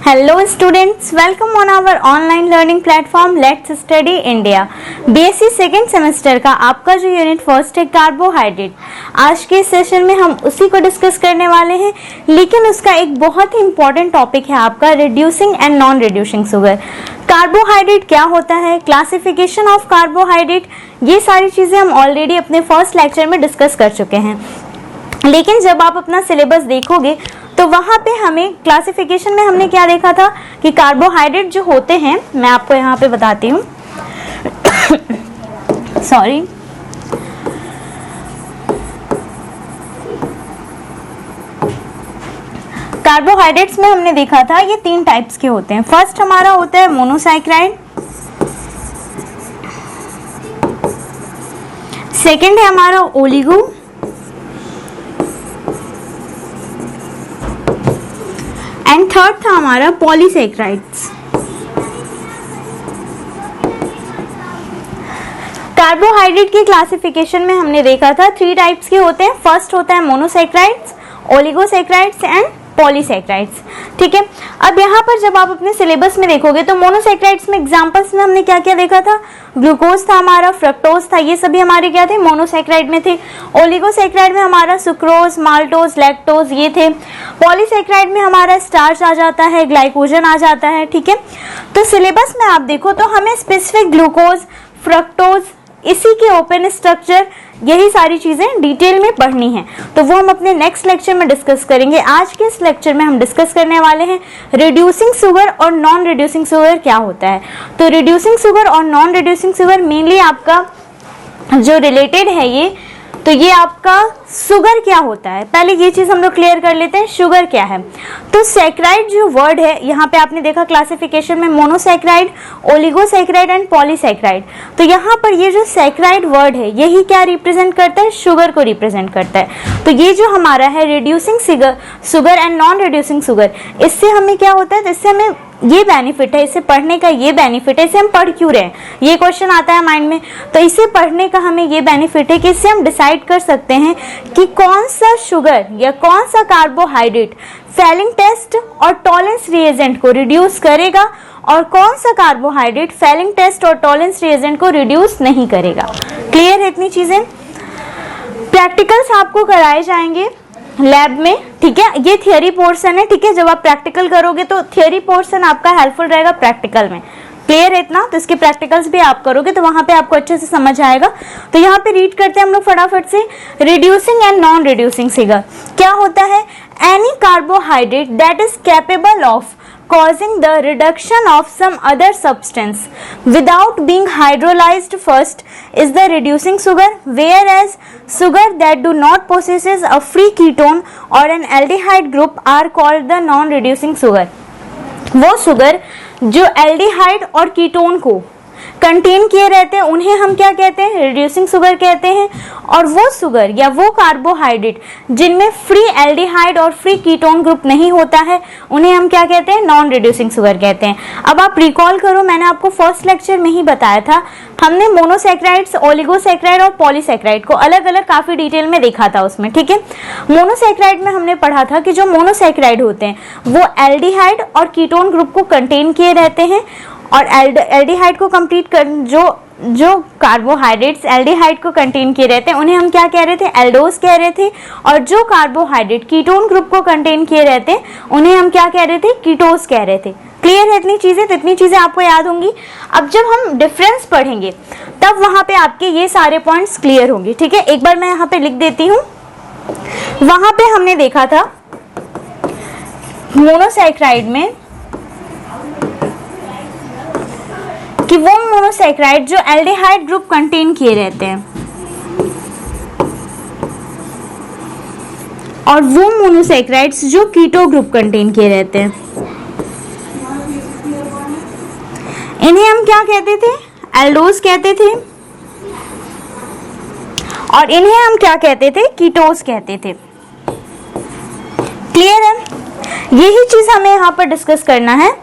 Hello students, welcome on our online learning platform Let's Study India। BSc second semester का आपका जो unit first है carbohydrate, आज के सेशन में हम उसी को डिस्कस करने वाले हैं, लेकिन उसका एक बहुत ही इंपॉर्टेंट टॉपिक है आपका reducing and non reducing sugar. Carbohydrate क्या होता है, क्लासिफिकेशन ऑफ कार्बोहाइड्रेट, ये सारी चीज़ें हम ऑलरेडी अपने फर्स्ट लेक्चर में डिस्कस कर चुके हैं। लेकिन जब आप अपना सिलेबस देखोगे तो वहाँ पे हमें क्लासिफिकेशन में हमने क्या देखा था कि कार्बोहाइड्रेट जो होते हैं, मैं आपको यहाँ पे बताती हूँ सॉरी, कार्बोहाइड्रेट्स में हमने देखा था ये तीन टाइप्स के होते हैं। फर्स्ट हमारा होता है मोनोसैकेराइड, सेकंड है हमारा ओलिगो, एंड थर्ड था हमारा पॉलीसैकेराइड्स। कार्बोहाइड्रेट की क्लासिफिकेशन में हमने देखा था थ्री टाइप्स के होते हैं। फर्स्ट होता है मोनोसैकेराइड्स, ओलिगोसैकेराइड्स एंड पॉलीसैकेराइड्स। ठीक है, अब यहाँ पर जब आप अपने सिलेबस में देखोगे तो मोनोसैकेराइड्स में एग्जांपल्स में हमने क्या क्या देखा था, ग्लूकोज था हमारा, फ्रक्टोज था, ये सभी हमारे क्या थे, मोनोसैकेराइड में थे। ओलिगोसैकेराइड में हमारा सुक्रोज, माल्टोज, लैक्टोज ये थे। पॉलीसैकेराइड में हमारा स्टार्च आ जाता है, ग्लाइकोजन आ जाता है। ठीक है, तो सिलेबस में आप देखो तो हमें स्पेसिफिक ग्लूकोज, फ्रक्टोज, इसी के ओपन स्ट्रक्चर, यही सारी चीजें डिटेल में पढ़नी है, तो वो हम अपने नेक्स्ट लेक्चर में डिस्कस करेंगे। आज के इस लेक्चर में हम डिस्कस करने वाले हैं रिड्यूसिंग शुगर और नॉन रिड्यूसिंग शुगर क्या होता है। तो रिड्यूसिंग शुगर और नॉन रिड्यूसिंग शुगर मेनली आपका जो रिलेटेड है ये आपका शुगर क्या होता है, पहले ये चीज हम लोग क्लियर कर लेते हैं, शुगर क्या है। तो सैकेराइड जो वर्ड है, यहाँ पे आपने देखा क्लासिफिकेशन में मोनोसैकेराइड, ओलिगोसैकेराइड एंड पॉलीसैकेराइड। तो यहाँ पर ये जो सैकेराइड वर्ड है यही क्या रिप्रेजेंट करता है, शुगर को रिप्रेजेंट करता है। तो ये जो हमारा है reducing sugar and non reducing sugar, इससे हमें क्या होता है, इससे हमें ये बेनिफिट है, इसे पढ़ने का ये बेनिफिट है, इसे हम पढ़ क्यों रहे हैं, ये क्वेश्चन आता है माइंड में। तो इसे पढ़ने का हमें ये बेनिफिट है कि इससे हम डिसाइड कर सकते हैं कि कौन सा शुगर या कौन सा कार्बोहाइड्रेट फेलिंग टेस्ट और टॉलरेंस रिएजेंट को रिड्यूस करेगा और कौन सा कार्बोहाइड्रेट फेलिंग टेस्ट और टॉलरेंस रिएजेंट को रिड्यूस नहीं करेगा। क्लियर है इतनी चीजें। प्रैक्टिकल्स आपको कराए जाएंगे लैब में, ठीक है, ये थियरी पोर्शन है। ठीक है, जब आप प्रैक्टिकल करोगे तो थियरी पोर्शन आपका हेल्पफुल रहेगा प्रैक्टिकल में। क्लियर है इतना, तो इसके प्रैक्टिकल्स भी आप करोगे तो वहां पे आपको अच्छे से समझ आएगा। तो यहाँ पे रीड करते हैं हम लोग फटाफट से। Reducing and non reducing sugar क्या होता है, any carbohydrate that is capable of causing the reduction of some other substance without being hydrolyzed first is the reducing sugar, whereas sugar that do not possesses a free ketone or an aldehyde group are called the non-reducing sugar। वो sugar जो aldehyde और ketone को contain किए रहते हैं उन्हें हम क्या कहते हैं, रिड्यूसिंग शुगर कहते हैं। और वो शुगर या वो कार्बोहाइड्रेट जिनमें फ्री एल्डिहाइड और फ्री कीटोन ग्रुप नहीं होता है उन्हें हम क्या कहते हैं, नॉन रिड्यूसिंग शुगर कहते हैं। अब आप रिकॉल करो, मैंने आपको फर्स्ट लेक्चर में ही बताया था, हमने मोनोसैकेराइड्स, ओलिगोसैकेराइड और पॉलीसैकेराइड को अलग अलग काफी डिटेल में देखा था उसमें। ठीक है, मोनोसैकेराइड में हमने पढ़ा था कि जो मोनोसैकेराइड होते हैं वो एल्डिहाइड और कीटोन ग्रुप को कंटेन किए रहते हैं, और एल्डिहाइड को कंप्लीट कर जो कार्बोहाइड्रेट्स एल्डिहाइड को कंटेन किए रहते हैं उन्हें हम क्या कह रहे थे, एल्डोज कह रहे थे। और जो कार्बोहाइड्रेट कीटोन ग्रुप को कंटेन किए रहते हैं उन्हें हम क्या कह रहे थे, कीटोज कह रहे थे। क्लियर है इतनी चीजें, तो इतनी चीजें आपको याद होंगी। अब जब हम डिफरेंस पढ़ेंगे तब वहां पे आपके ये सारे पॉइंट्स क्लियर होंगे। ठीक है, एक बार मैं यहाँ पे लिख देती हूँ। वहां पे हमने देखा था मोनोसैकेराइड में कि वो मोनोसैकेराइड जो एल्डिहाइड ग्रुप कंटेन किए रहते हैं और वो मोनोसैकेराइड्स जो कीटो ग्रुप कंटेन किए रहते हैं इन्हें हम क्या कहते थे, एल्डोज कहते थे, और इन्हें हम क्या कहते थे, कीटोज कहते थे। क्लियर है, यही चीज हमें यहाँ पर डिस्कस करना है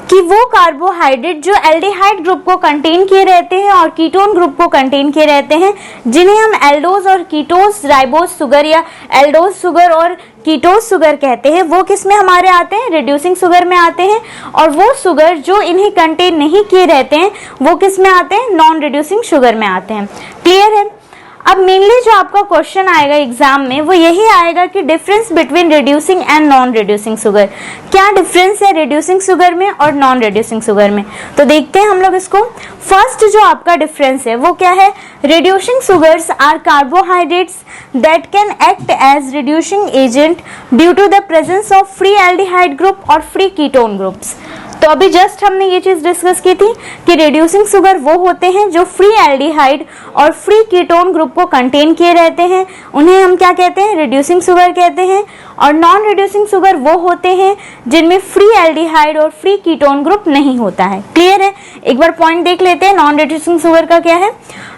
कि वो कार्बोहाइड्रेट जो एल्डिहाइड ग्रुप को कंटेन किए रहते हैं और कीटोन ग्रुप को कंटेन किए रहते हैं, जिन्हें हम एल्डोज और कीटोस, राइबोज शुगर या एल्डोज शुगर और कीटोस शुगर कहते हैं, वो किस में हमारे आते हैं? रिड्यूसिंग शुगर में आते हैं। और वो शुगर जो इन्हें कंटेन नहीं किए रहते हैं वो किस में आते हैं? नॉन रिड्यूसिंग शुगर में आते हैं। क्लियर है? अब मेनली जो आपका क्वेश्चन आएगा एग्जाम में वो यही आएगा कि difference between reducing and non reducing sugar, क्या डिफरेंस है रिड्यूसिंग शुगर में और नॉन रिड्यूसिंग शुगर में। तो देखते हैं हम लोग इसको। फर्स्ट जो आपका डिफरेंस है वो क्या है? Reducing sugars are carbohydrates that can act as reducing agent due to the presence of free aldehyde group और फ्री कीटोन ग्रुप्स। तो अभी जस्ट हमने ये चीज डिस्कस की थी कि रिड्यूसिंग शुगर वो होते हैं जो फ्री एल्डिहाइड और फ्री कीटोन ग्रुप को कंटेन किए रहते हैं, उन्हें हम क्या कहते हैं? रिड्यूसिंग शुगर कहते हैं। और नॉन रिड्यूसिंग शुगर वो होते हैं जिनमें फ्री एल्डिहाइड और फ्री कीटोन ग्रुप नहीं होता है। क्लियर है? एक बार पॉइंट देख लेते हैं नॉन रिड्यूसिंग शुगर का क्या है।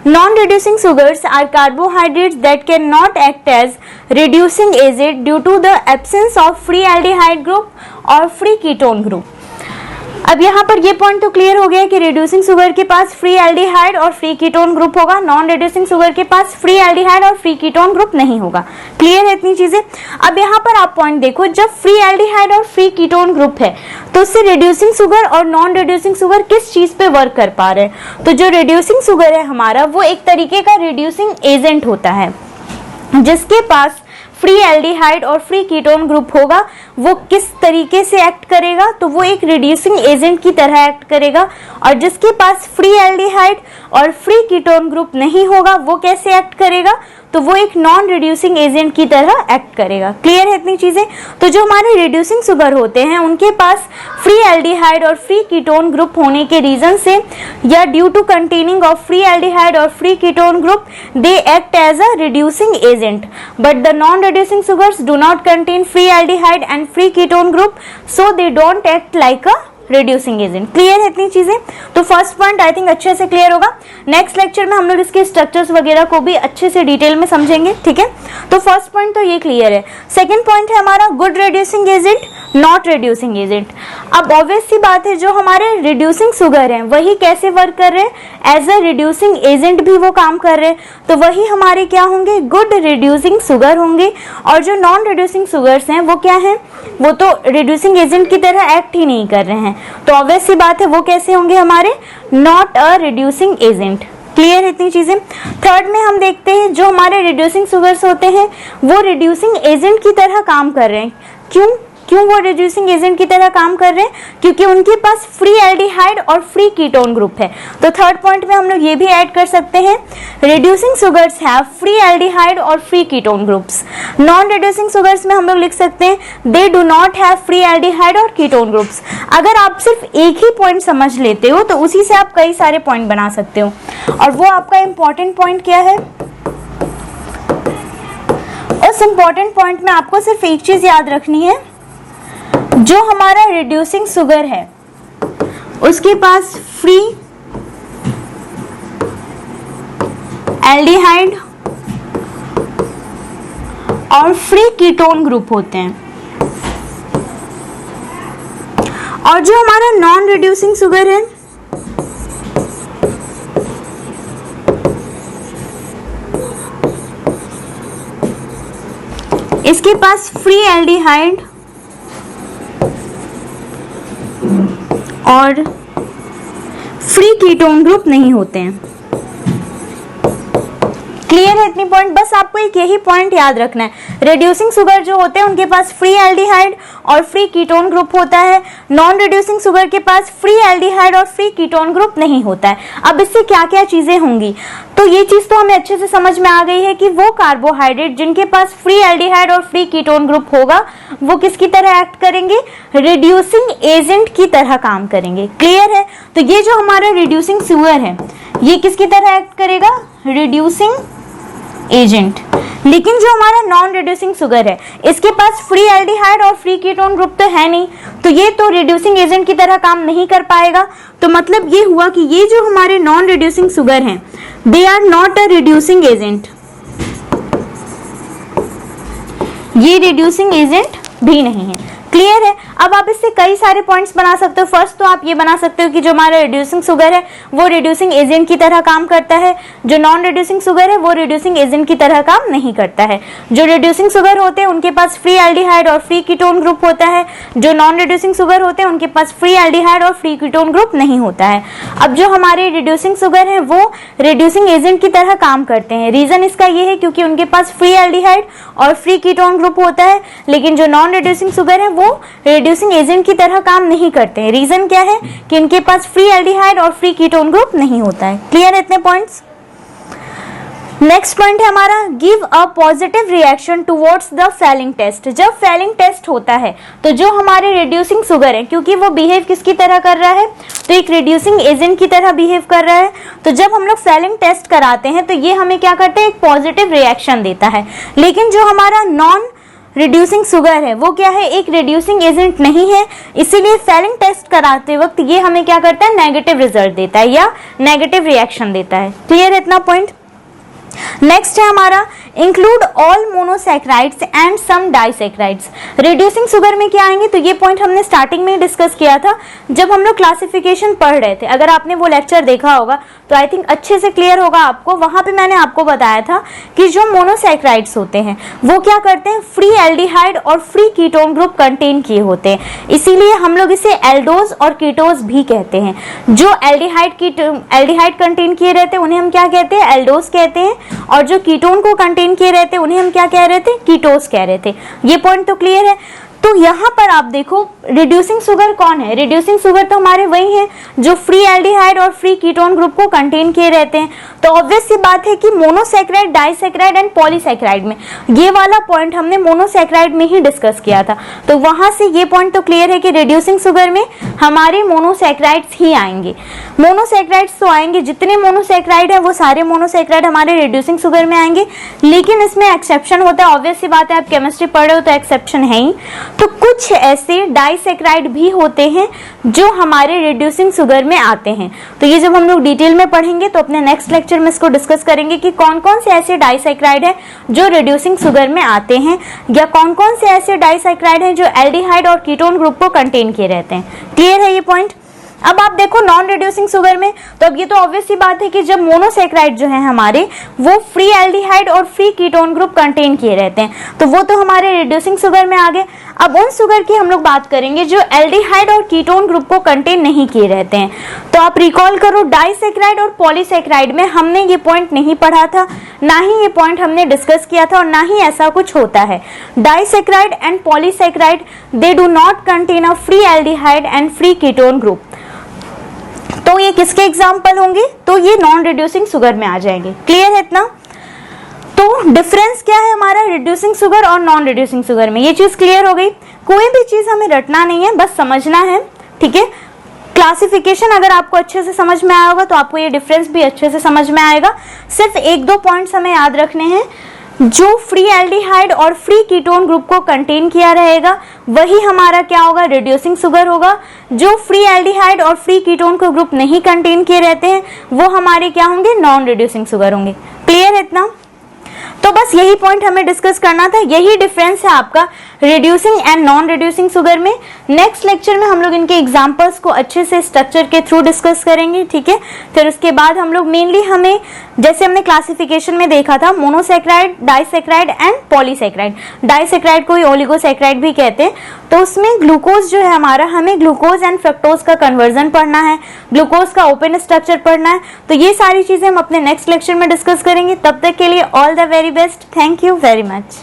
Non reducing sugars are carbohydrates that can not act as reducing agent due to the absence of free aldehyde group और फ्री कीटोन ग्रुप। अब यहाँ पर ये पॉइंट तो क्लियर हो गया कि रिड्यूसिंग शुगर के पास फ्री एल्डिहाइड और फ्री कीटोन ग्रुप होगा, नॉन रिड्यूसिंग शुगर के पास फ्री एल्डिहाइड और फ्री कीटोन ग्रुप नहीं होगा। क्लियर है इतनी चीजें? अब यहाँ पर आप पॉइंट देखो, जब फ्री एल्डिहाइड और फ्री कीटोन ग्रुप है तो उससे रिड्यूसिंग शुगर और नॉन रिड्यूसिंग शुगर किस चीज पे वर्क कर पा रहे हैं? तो जो रिड्यूसिंग शुगर है हमारा वो एक तरीके का रिड्यूसिंग एजेंट होता है। जिसके पास फ्री एल्डिहाइड और फ्री कीटोन ग्रुप होगा वो किस तरीके से एक्ट करेगा? तो वो एक रिड्यूसिंग एजेंट की तरह एक्ट करेगा। और जिसके पास फ्री एल्डिहाइड और फ्री कीटोन ग्रुप नहीं होगा वो कैसे एक्ट करेगा? तो वो एक नॉन रिड्यूसिंग एजेंट की तरह एक्ट करेगा। क्लियर है इतनी चीजें? तो जो हमारे रिड्यूसिंग शुगर होते हैं उनके पास फ्री एल्डिहाइड और फ्री कीटोन ग्रुप होने के रीजन से या due to containing of free aldehyde और free ketone group they act as a reducing agent, but the non reducing sugars do not contain free aldehyde and free ketone group, so they don't act like a reducing agent. Clear है इतनी चीजें? तो first point I think अच्छे से clear होगा। Next lecture में हम लोग इसके स्ट्रक्चर्स वगैरह को भी अच्छे से डिटेल में समझेंगे। ठीक है? तो फर्स्ट पॉइंट तो ये क्लियर है। सेकंड पॉइंट है हमारा good reducing agent, not reducing agent. अब ऑब्वियस सी बात है जो हमारे रिड्यूसिंग शुगर हैं वही कैसे वर्क कर रहे हैं? एज अ रिड्यूसिंग एजेंट भी वो काम कर रहे हैं, तो वही हमारे क्या होंगे? गुड रिड्यूसिंग शुगर होंगे। और जो नॉन रिड्यूसिंग शुगर्स हैं वो क्या है? वो तो रिड्यूसिंग एजेंट की तरह एक्ट ही नहीं कर रहे हैं, तो ऑब्वियस सी बात है वो कैसे होंगे? हमारे not a reducing agent. Clear है इतनी चीजें? थर्ड में हम देखते हैं जो हमारे रिड्यूसिंग शुगर्स होते हैं वो रिड्यूसिंग एजेंट की तरह काम कर रहे हैं। क्यों वो रिड्यूसिंग एजेंट की तरह काम कर रहे हैं? क्योंकि उनके पास फ्री एल्डिहाइड और फ्री कीटोन ग्रुप है। तो थर्ड पॉइंट में हम लोग ये भी ऐड कर सकते हैं, reducing sugars have free aldehyde और free ketone groups. Non reducing sugars में हम लोग लिख सकते हैं they do not have free aldehyde और कीटोन ग्रुप्स। अगर आप सिर्फ एक ही पॉइंट समझ लेते हो तो उसी से आप कई सारे पॉइंट बना सकते हो। और वो आपका इंपॉर्टेंट पॉइंट क्या है? उस इंपॉर्टेंट पॉइंट में आपको सिर्फ एक चीज याद रखनी है, जो हमारा रिड्यूसिंग शुगर है उसके पास फ्री एल्डिहाइड और फ्री कीटोन ग्रुप होते हैं। और जो हमारा नॉन रिड्यूसिंग शुगर है इसके पास फ्री एल्डिहाइड और फ्री कीटोन ग्रुप नहीं होते हैं। क्लियर है इतनी पॉइंट? बस आपको एक यही पॉइंट याद रखना है, रिड्यूसिंग शुगर जो होते हैं उनके पास फ्री एल्डिहाइड और फ्री कीटोन ग्रुप होता है, नॉन रिड्यूसिंग शुगर के पास फ्री एल्डिहाइड और फ्री कीटोन ग्रुप नहीं होता है। अब इससे क्या क्या चीजें होंगी? तो ये चीज तो हमें अच्छे से समझ में आ गई है कि वो कार्बोहाइड्रेट जिनके पास फ्री एल्डिहाइड और फ्री कीटोन ग्रुप होगा वो किसकी तरह एक्ट करेंगे? रिड्यूसिंग एजेंट की तरह काम करेंगे। क्लियर है? तो ये जो हमारा रिड्यूसिंग शुगर है ये किसकी तरह एक्ट करेगा? Reducing agent. लेकिन जो हमारा नॉन रिड्यूसिंग शुगर है इसके पास फ्री एल्डिहाइड और फ्री कीटोन ग्रुप तो है नहीं, तो ये तो रिड्यूसिंग एजेंट की तरह काम नहीं कर पाएगा। तो मतलब ये हुआ कि ये जो हमारे नॉन रिड्यूसिंग शुगर हैं they are not a reducing agent, ये रिड्यूसिंग एजेंट भी नहीं है। क्लियर है। अब आप इससे कई सारे पॉइंट्स बना सकते हो। फर्स्ट तो आप ये बना सकते हो कि जो हमारा रिड्यूसिंग शुगर है वो रिड्यूसिंग एजेंट की तरह काम करता है, जो नॉन रिड्यूसिंग शुगर है वो रिड्यूसिंग एजेंट की तरह काम नहीं करता है। जो रिड्यूसिंग शुगर होते हैं उनके पास फ्री एल्डिहाइड और फ्री कीटोन ग्रुप होता है, जो नॉन रिड्यूसिंग शुगर होते हैं उनके पास फ्री एल्डिहाइड और फ्री कीटोन ग्रुप नहीं होता है। अब जो हमारे रिड्यूसिंग शुगर है वो रिड्यूसिंग एजेंट की तरह काम करते हैं। रीजन इसका ये है क्योंकि उनके पास फ्री एल्डिहाइड और फ्री कीटोन ग्रुप होता है, लेकिन जो नॉन रिड्यूसिंग शुगर है वो रिड्यूसिंग एजेंट की तरह काम नहीं करते हैं। रीजन क्या है कि इनके पास फ्री एल्डिहाइड और फ्री कीटोन ग्रुप नहीं होता है। क्लियर है इतने पॉइंट्स। नेक्स्ट पॉइंट है हमारा give a positive reaction towards the Fehling test. जब फेलिंग टेस्ट होता है तो जो हमारे रिड्यूसिंग शुगर है, क्योंकि वो बिहेव किसकी तरह कर रहा है, तो एक रिड्यूसिंग एजेंट की तरह बिहेव कर रहा है, तो जब हम लोग फेलिंग टेस्ट कराते हैं तो ये हमें क्या करते हैं, एक पॉजिटिव रिएक्शन देता है। लेकिन जो हमारा नॉन रिड्यूसिंग शुगर है वो क्या है, एक रिड्यूसिंग एजेंट नहीं है, इसीलिए फेलिंग टेस्ट कराते वक्त ये हमें क्या करता है, नेगेटिव रिजल्ट देता है या नेगेटिव रिएक्शन देता है। क्लियर है इतना पॉइंट। नेक्स्ट है हमारा include all monosaccharides and some disaccharides. Reducing sugar में क्या आएंगे, तो ये पॉइंट हमने स्टार्टिंग में ही डिस्कस किया था जब हम लोग क्लासिफिकेशन पढ़ रहे थे। अगर आपने वो लेक्चर देखा होगा तो आई थिंक अच्छे से क्लियर होगा आपको। वहां पे मैंने आपको बताया था कि जो मोनोसैकेराइड्स होते हैं वो क्या करते हैं, फ्री एल्डिहाइड और फ्री कीटोन ग्रुप कंटेन किए होते हैं, इसीलिए हम लोग इसे एल्डोज और कीटोज भी कहते हैं। जो एल्डिहाइड कंटेन किए रहते हैं उन्हें हम क्या कहते हैं, एल्डोज कहते हैं, और जो कीटोन को कंटेन किए रहते हैं उन्हें हम क्या कह रहे थे, कीटोस कह रहे थे। ये पॉइंट तो क्लियर है। तो यहाँ पर आप देखो रिड्यूसिंग शुगर कौन है, रिड्यूसिंग शुगर तो हमारे वही हैं जो फ्री एल्डिहाइड और फ्री कीटोन ग्रुप को कंटेन किए रहते हैं। तो ऑब्वियस सी बात है कि मोनोसैकेराइड, डाइसैकेराइड एंड पॉलीसैकेराइड में ये वाला पॉइंट हमने मोनोसैकेराइड में ही डिस्कस किया था, तो वहां से ये पॉइंट तो क्लियर है कि रिड्यूसिंग शुगर में हमारे मोनोसैकेराइड्स ही आएंगे। मोनोसैकेराइड्स तो आएंगे, जितने मोनोसैकेराइड है वो सारे मोनोसैकेराइड हमारे रिड्यूसिंग शुगर में आएंगे, लेकिन इसमें एक्सेप्शन होता है। ऑब्वियस सी बात है, आप केमिस्ट्री पढ़ रहे हो तो एक्सेप्शन है ही। तो कुछ ऐसे डाइसैकेराइड भी होते हैं जो हमारे रिड्यूसिंग शुगर में आते हैं। तो ये जब हम लोग डिटेल में पढ़ेंगे तो अपने नेक्स्ट लेक्चर में इसको डिस्कस करेंगे कि कौन कौन से ऐसे डाइसैकेराइड हैं जो रिड्यूसिंग शुगर में आते हैं, या कौन कौन से ऐसे डाइसैकेराइड हैं जो एल्डिहाइड और कीटोन ग्रुप को कंटेन किए रहते हैं। क्लियर है ये पॉइंट। अब आप देखो नॉन रिड्यूसिंग शुगर में, तो अब ये तो ऑब्वियस सी बात है कि जब मोनोसैकेराइड जो है हमारे वो फ्री एल्डिहाइड और फ्री कीटोन ग्रुप कंटेन किए रहते हैं, तो वो तो हमारे रिड्यूसिंग शुगर में आ गए। अब उन शुगर की हम लोग बात करेंगे जो एल्डिहाइड और कीटोन ग्रुप को कंटेन नहीं किए रहते हैं। तो आप रिकॉल करो, डाइसैकेराइड और पॉलीसैकेराइड में हमने ये पॉइंट नहीं पढ़ा था, ना ही ये पॉइंट हमने डिस्कस किया था, और ना ही ऐसा कुछ होता है। Disaccharide and polysaccharide they do not contain a free aldehyde and free ketone group. तो ये किसके एग्जाम्पल होंगे, तो ये नॉन रिड्यूसिंग शुगर में आ जाएंगे। क्लियर है इतना। तो डिफरेंस क्या है हमारा रिड्यूसिंग शुगर और नॉन रिड्यूसिंग शुगर में, ये चीज क्लियर हो गई। कोई भी चीज हमें रटना नहीं है, बस समझना है, ठीक है। क्लासिफिकेशन अगर आपको अच्छे से समझ में आया होगा तो आपको ये डिफरेंस भी अच्छे से समझ में आएगा। सिर्फ एक दो पॉइंट्स हमें याद रखने हैं, जो फ्री एल्डिहाइड और फ्री कीटोन ग्रुप को कंटेन किया रहेगा वही हमारा क्या होगा, रिड्यूसिंग शुगर होगा। जो फ्री एल्डिहाइड और फ्री कीटोन को ग्रुप नहीं कंटेन किए रहते हैं वो हमारे क्या होंगे, नॉन रिड्यूसिंग शुगर होंगे। क्लियर है इतना। तो बस यही पॉइंट हमें डिस्कस करना था, यही डिफरेंस है आपका reducing and non reducing sugar में। नेक्स्ट लेक्चर में हम लोग इनके एग्जांपल्स को अच्छे से स्ट्रक्चर के थ्रू डिस्कस करेंगे, ठीक है। फिर उसके बाद हम लोग मेनली हमें, जैसे हमने क्लासिफिकेशन में देखा था, monosaccharide, disaccharide and polysaccharide. Disaccharide को ओलिगोसैकेराइड भी कहते हैं। तो उसमें ग्लूकोज जो है हमारा, हमें ग्लूकोज एंड फ्रक्टोज का कन्वर्जन पढ़ना है, ग्लूकोज का ओपन स्ट्रक्चर पढ़ना है। तो ये सारी चीजें हम अपने नेक्स्ट लेक्चर में डिस्कस करेंगे। तब तक के लिए all the very best. Thank you very much.